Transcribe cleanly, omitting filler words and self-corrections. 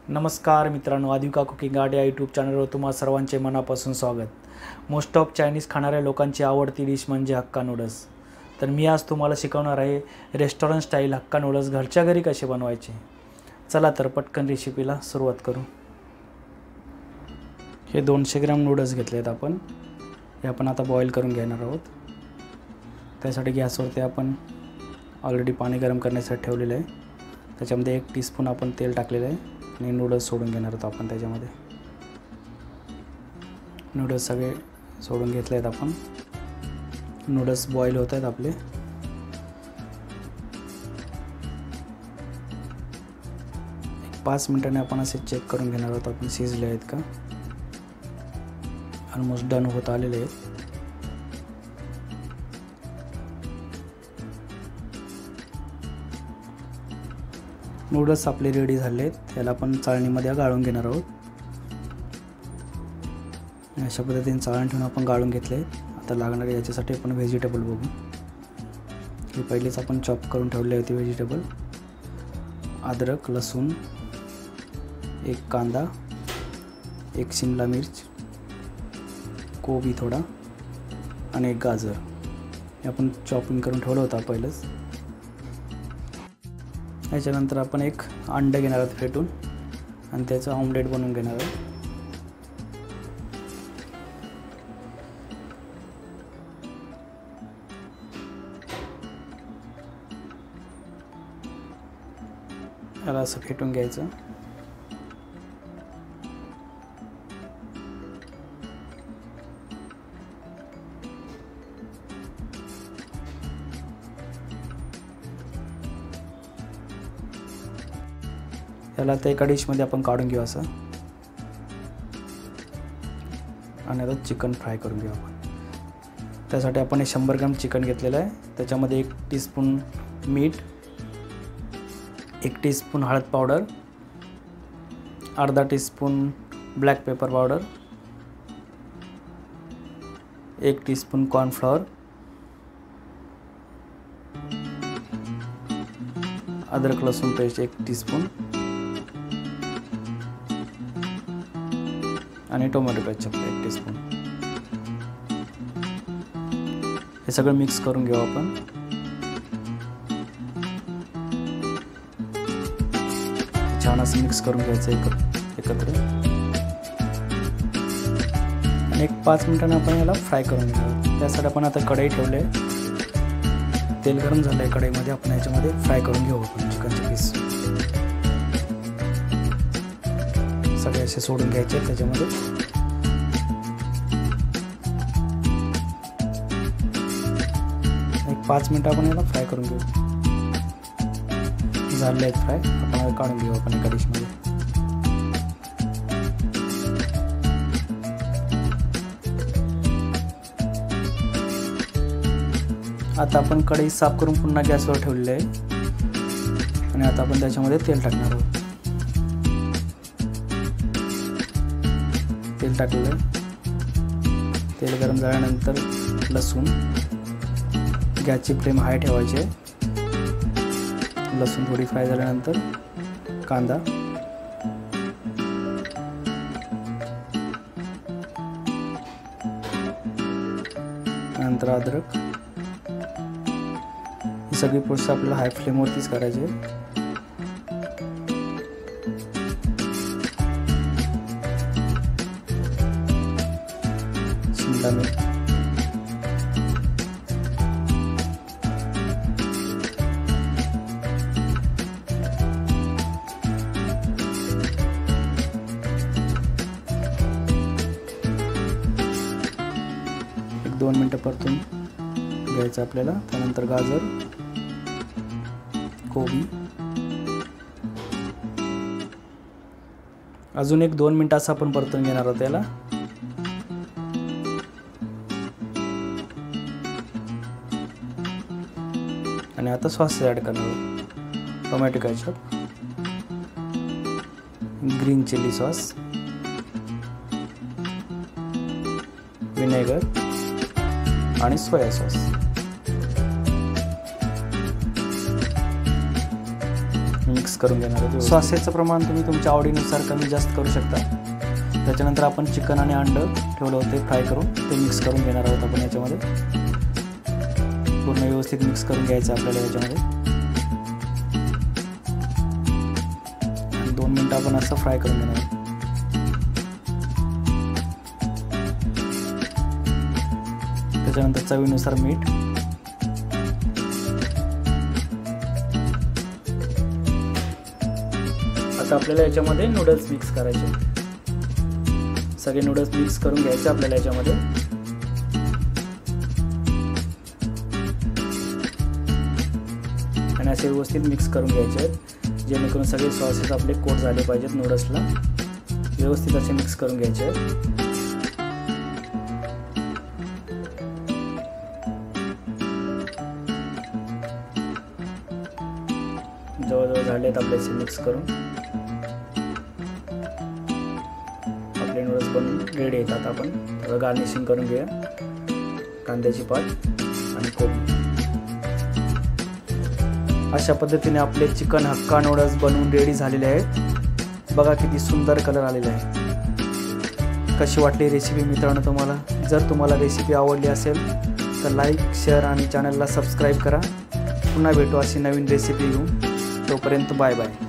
नमस्कार मित्रांनो, आदिका कुकिंग आर्ट या यूट्यूब चॅनलवर तुम्हा सर्वांचे मनापासून स्वागत. मोस्ट ऑफ चायनीज खाणाऱ्या लोकांची आवडती डिश म्हणजे हक्का नूडल्स. तर मी आज तुम्हाला शिकवणार आहे रेस्टॉरंट स्टाईल हक्का नूडल्स घरच्या घरी कसे बनवायचे. चला तर पटकन रेसिपीला सुरुवात करू. हे 200 ग्रॅम नूडल्स घेतले आहेत आपण. हे आपण आता बॉईल करून घेणार आहोत. त्यासाठी गॅसवरती आपण ऑलरेडी पाणी गरम करण्यासाठी ठेवलेलं आहे. त्याच्यामध्ये 1 टीस्पून आपण तेल टाकलेलं आहे आणि नूडल्स सोडून घेणार आहोत आपण. त्याच्यामध्ये नूडल्स सगळे सोडून घेतले आहेत आपण. नूडल्स बॉईल होत आहेत आपले. एक 5 मिनिटांनी आपण असे चेक करून घेणार आहोत आपण शिजले आहेत का. ऑलमोस्ट डन होत आलेले आहेत. नूडल्स आपले रेडी झाले आहेत. त्याला आपण चाळणीमध्ये गाळून घेणार आहोत. अशा पद्धतीने चाळण ठेवून आपण गाळून घेतले. आता लागणारे याच्यासाठी आपण व्हेजिटेबल बघू. हे पहिलेच आपण चॉप करून ठेवले होते व्हेजिटेबल. अद्रक, लसूण, 1 कांदा, 1 शिमला मिर्च, कोबी थोडा आणि 1 गाजर हे आपण चॉपिंग करून ठेवलं होतं पहिलंच. याच्यानंतर आपण 1 अंडं घेणार आहोत फेटून आणि त्याचं ऑमलेट बनवून घेणार आहोत. याला असं फेटून घ्यायचं. याला आता एका डिशमध्ये आपण काढून घेऊ असं. आणि आता चिकन फ्राय करून घेऊ आपण. त्यासाठी आपण 100 ग्रॅम चिकन घेतलेलं आहे. त्याच्यामध्ये 1 टीस्पून मीठ, 1 टीस्पून हळद पावडर, अर्धा teaspoon black pepper powder, 1 teaspoon cornflour, अद्रक लसूण पेस्ट 1 टीस्पून आणि टोमॅटो केचप 1 टीस्पून. हे सगळं मिक्स करून घेऊ आपण. छान असं मिक्स करून घ्यायचं एकत्र. आणि 5 मिनिटांनी आपण याला फ्राय करून घेऊ. त्यासाठी आपण आता कढई ठेवले. तेल गरम झालं आहे कढईमध्ये. आपण याच्यामध्ये फ्राय करून घेऊ आपण चिकनचे पीस. सगळे असे सोडून घ्यायचे त्याच्यामध्ये. एक 5 मिनिटं आपण याला फ्राय करून घेऊ. झाले आहेत फ्राय. आपण काढून घेऊ आपण एका डिशमध्ये. आता आपण कढई साफ करून पुन्हा गॅसवर ठेवलेली आहे. आणि आता आपण त्याच्यामध्ये तेल टाकणार आहोत. तेल टाकलं. तेल गरम झाल्यानंतर लसूण. गॅसची फ्लेम हाय ठेवायची. लसूण थोडी फ्राय झाल्यानंतर कांदा, नंतर अद्रक. ही सगळी प्रोसेस आपल्याला हाय फ्लेमवरतीच करायची आहे. शिमला मिर्च, एक 2 मिनिटं परतून घ्यायचं आपल्याला. त्यानंतर गाजर, कोबी. अजून एक 2 मिनिटं असं आपण परतून घेणार आहोत त्याला. आणि आता सॉस ॲड करणार आहोत. Tomato ketchup, green chilli sauce, vinegar आणि सोया सॉस. मिक्स करून घेणार आहोत. सॉसेसचं प्रमाण तुम्ही तुमच्या आवडीनुसार कमी जास्त करू शकता. त्याच्यानंतर आपण चिकन आणि अंडं ठेवलं होते फ्राय करून, ते मिक्स करून घेणार आहोत आपण याच्यामध्ये. पूर्ण व्यवस्थित मिक्स करून घ्यायचं आपल्याला याच्यामध्ये. 2 मिनटं आपण असं फ्राय करून घेणार आहोत. त्याच्यानंतर चवीनुसार मीठ. आता आपल्याला याच्यामध्ये नूडल्स मिक्स करायचे. सगळे नूडल्स मिक्स करून घ्यायचे आपल्याला याच्यामध्ये. आणि असे व्यवस्थित मिक्स करून घ्यायचे आहेत, जेणेकरून सगळे सॉसेस आपले कोट झाले पाहिजेत नूडल्सला. व्यवस्थित असे मिक्स करून घ्यायचे आहेत. जवळजवळ झाले आहेत आपले मिक्स करून. आपले नूडल्स बनून रेडी येतात. आपण थोडं गार्निशिंग करून घेऊया. कांद्याची पात आणि कोबी. अशा पद्धतीने आपले चिकन हक्का नूडल्स बनवून रेडी झालेले आहेत. बघा किती सुंदर कलर आलेला आहे. कशी वाटली रेसिपी मित्रांनो तुम्हाला? जर तुम्हाला रेसिपी आवडली असेल तर लाईक, शेअर आणि चॅनलला सबस्क्राईब करा. पुन्हा भेटू अशी नवीन रेसिपी घेऊन. तोपर्यंत बाय बाय.